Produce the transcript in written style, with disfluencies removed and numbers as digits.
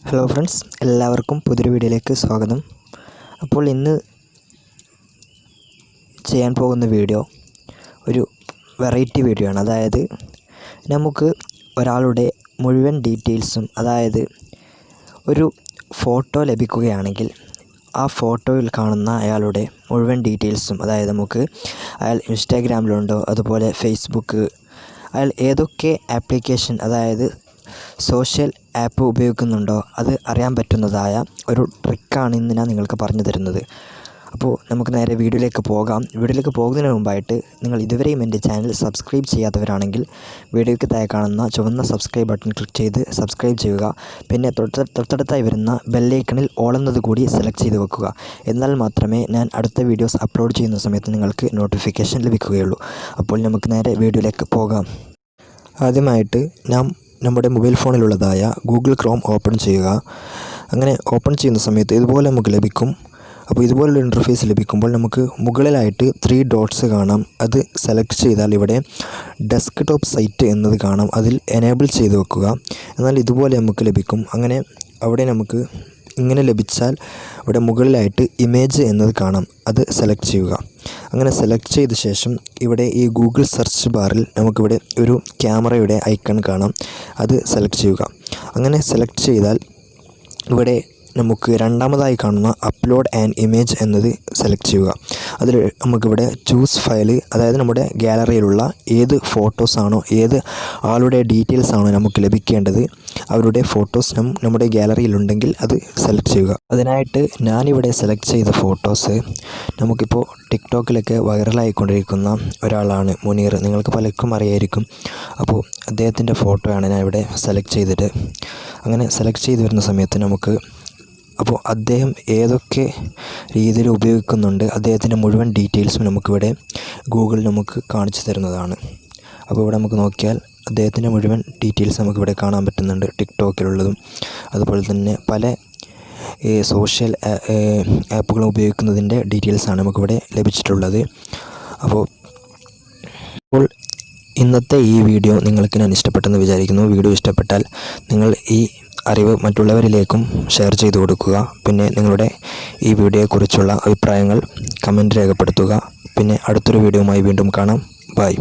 Hello friends, എല്ലാവർക്കും പുതിയൊരു വീഡിയോയിലേക്ക് സ്വാഗതം. അപ്പോൾ ഇന്ന് ചെയ്യാൻ പോകുന്ന വീഡിയോ ഒരു വെറൈറ്റി വീഡിയോ ആണ്. അതായത് നമുക്ക് ഒരാളുടെ മുഴുവൻ ഡീറ്റെയിൽസും, അതായത് ഒരു ഫോട്ടോ ലഭിക്കുകയാണെങ്കിൽ ആ ഫോട്ടോയിൽ കാണുന്ന അയാളുടെ മുഴുവൻ ഡീറ്റെയിൽസും, അതായത് നമുക്ക് അയാൾ ഇൻസ്റ്റാഗ്രാമിലുണ്ടോ, അതുപോലെ ഫേസ്ബുക്ക്, അയാൾ ഏതൊക്കെ ആപ്ലിക്കേഷൻ, അതായത് സോഷ്യൽ ആപ്പ് ഉപയോഗിക്കുന്നുണ്ടോ അത് അറിയാൻ പറ്റുന്നതായ ഒരു ട്രിക്കാണ് ഇന്ന് ഞാൻ നിങ്ങൾക്ക് പറഞ്ഞു തരുന്നത്. അപ്പോൾ നമുക്ക് നേരെ വീഡിയോയിലേക്ക് പോകാം. വീഡിയോയിലേക്ക് പോകുന്നതിന് മുമ്പായിട്ട് നിങ്ങൾ ഇതുവരെയും എൻ്റെ ചാനൽ സബ്സ്ക്രൈബ് ചെയ്യാത്തവരാണെങ്കിൽ വീഡിയോയ്ക്ക് താഴെ കാണുന്ന ചുവന്ന സബ്സ്ക്രൈബ് ബട്ടൺ ക്ലിക്ക് ചെയ്ത് സബ്സ്ക്രൈബ് ചെയ്യുക. പിന്നെ തൊട്ടടുത്തായി വരുന്ന ബെല്ലൈക്കണിൽ ഓൾ എന്നത് കൂടി സെലക്ട് ചെയ്ത് വെക്കുക. എന്നാൽ മാത്രമേ ഞാൻ അടുത്ത വീഡിയോസ് അപ്ലോഡ് ചെയ്യുന്ന സമയത്ത് നിങ്ങൾക്ക് നോട്ടിഫിക്കേഷൻ ലഭിക്കുകയുള്ളൂ. അപ്പോൾ നമുക്ക് നേരെ വീഡിയോയിലേക്ക് പോകാം. ആദ്യമായിട്ട് നമ്മുടെ മൊബൈൽ ഫോണിലുള്ളതായ ഗൂഗിൾ ക്രോം ഓപ്പൺ ചെയ്യുക. അങ്ങനെ ഓപ്പൺ ചെയ്യുന്ന സമയത്ത് ഇതുപോലെ നമുക്ക് ലഭിക്കും. അപ്പോൾ ഇതുപോലുള്ള ഇൻ്റർഫേസ് ലഭിക്കുമ്പോൾ നമുക്ക് മുകളിലായിട്ട് 3 ഡോട്ട്സ് കാണാം. അത് സെലക്ട് ചെയ്താൽ ഇവിടെ ഡെസ്ക്ടോപ്പ് സൈറ്റ് എന്നത് കാണാം. അതിൽ എനേബിൾ ചെയ്ത് വെക്കുക. എന്നാൽ ഇതുപോലെ നമുക്ക് ലഭിക്കും. അങ്ങനെ അവിടെ നമുക്ക് ഇങ്ങനെ ലഭിച്ചാൽ ഇവിടെ മുകളിലായിട്ട് ഇമേജ് എന്നത് കാണാം. അത് സെലക്ട് ചെയ്യുക. അങ്ങനെ സെലക്ട് ചെയ്ത ശേഷം ഇവിടെ ഈ ഗൂഗിൾ സെർച്ച് ബാറിൽ നമുക്കിവിടെ ഒരു ക്യാമറയുടെ ഐക്കൺ കാണാം. അത് സെലക്ട് ചെയ്യുക. അങ്ങനെ സെലക്ട് ചെയ്താൽ ഇവിടെ നമുക്ക് രണ്ടാമതായി കാണുന്ന അപ്ലോഡ് ആൻ ഇമേജ് എന്നത് സെലക്ട് ചെയ്യുക. അതിൽ നമുക്കിവിടെ ചൂസ് ഫയൽ, അതായത് നമ്മുടെ ഗാലറിയിലുള്ള ഏത് ഫോട്ടോസാണോ, ഏത് ആളുടെ ഡീറ്റെയിൽസ് ആണോ നമുക്ക് ലഭിക്കേണ്ടത്, അവരുടെ ഫോട്ടോസ് നമ്മുടെ ഗാലറിയിലുണ്ടെങ്കിൽ അത് സെലക്ട് ചെയ്യുക. അതിനായിട്ട് ഞാനിവിടെ സെലക്ട് ചെയ്ത ഫോട്ടോസ് നമുക്കിപ്പോൾ ടിക്ടോക്കിലൊക്കെ വൈറലായിക്കൊണ്ടിരിക്കുന്ന ഒരാളാണ് മുനീർ. നിങ്ങൾക്ക് പലർക്കും അറിയായിരിക്കും. അപ്പോൾ അദ്ദേഹത്തിൻ്റെ ഫോട്ടോയാണ് ഞാനിവിടെ സെലക്ട് ചെയ്തിട്ട്. അങ്ങനെ സെലക്ട് ചെയ്ത് വരുന്ന സമയത്ത് നമുക്ക് അപ്പോൾ അദ്ദേഹം ഏതൊക്കെ രീതിയിൽ ഉപയോഗിക്കുന്നുണ്ട്, അദ്ദേഹത്തിൻ്റെ മുഴുവൻ ഡീറ്റെയിൽസും നമുക്കിവിടെ ഗൂഗിൾ നമുക്ക് കാണിച്ചു തരുന്നതാണ്. അപ്പോൾ ഇവിടെ നമുക്ക് നോക്കിയാൽ അദ്ദേഹത്തിൻ്റെ മുഴുവൻ ഡീറ്റെയിൽസ് നമുക്കിവിടെ കാണാൻ പറ്റുന്നുണ്ട്. ടിക്ടോക്കിലുള്ളതും അതുപോലെ തന്നെ പല സോഷ്യൽ ആപ്പുകളും ഉപയോഗിക്കുന്നതിൻ്റെ ഡീറ്റെയിൽസാണ് നമുക്കിവിടെ ലഭിച്ചിട്ടുള്ളത്. അപ്പോൾ ഇന്നത്തെ ഈ വീഡിയോ നിങ്ങൾക്ക് ഞാൻ ഇഷ്ടപ്പെട്ടെന്ന് വിചാരിക്കുന്നു. വീഡിയോ ഇഷ്ടപ്പെട്ടാൽ നിങ്ങൾ ഈ അറിവ് മറ്റുള്ളവരിലേക്കും ഷെയർ ചെയ്തു കൊടുക്കുക. പിന്നെ നിങ്ങളുടെ ഈ വീഡിയോയെക്കുറിച്ചുള്ള അഭിപ്രായങ്ങൾ കമൻറ്റ് രേഖപ്പെടുത്തുക. പിന്നെ അടുത്തൊരു വീഡിയോയുമായി വീണ്ടും കാണാം. ബൈ.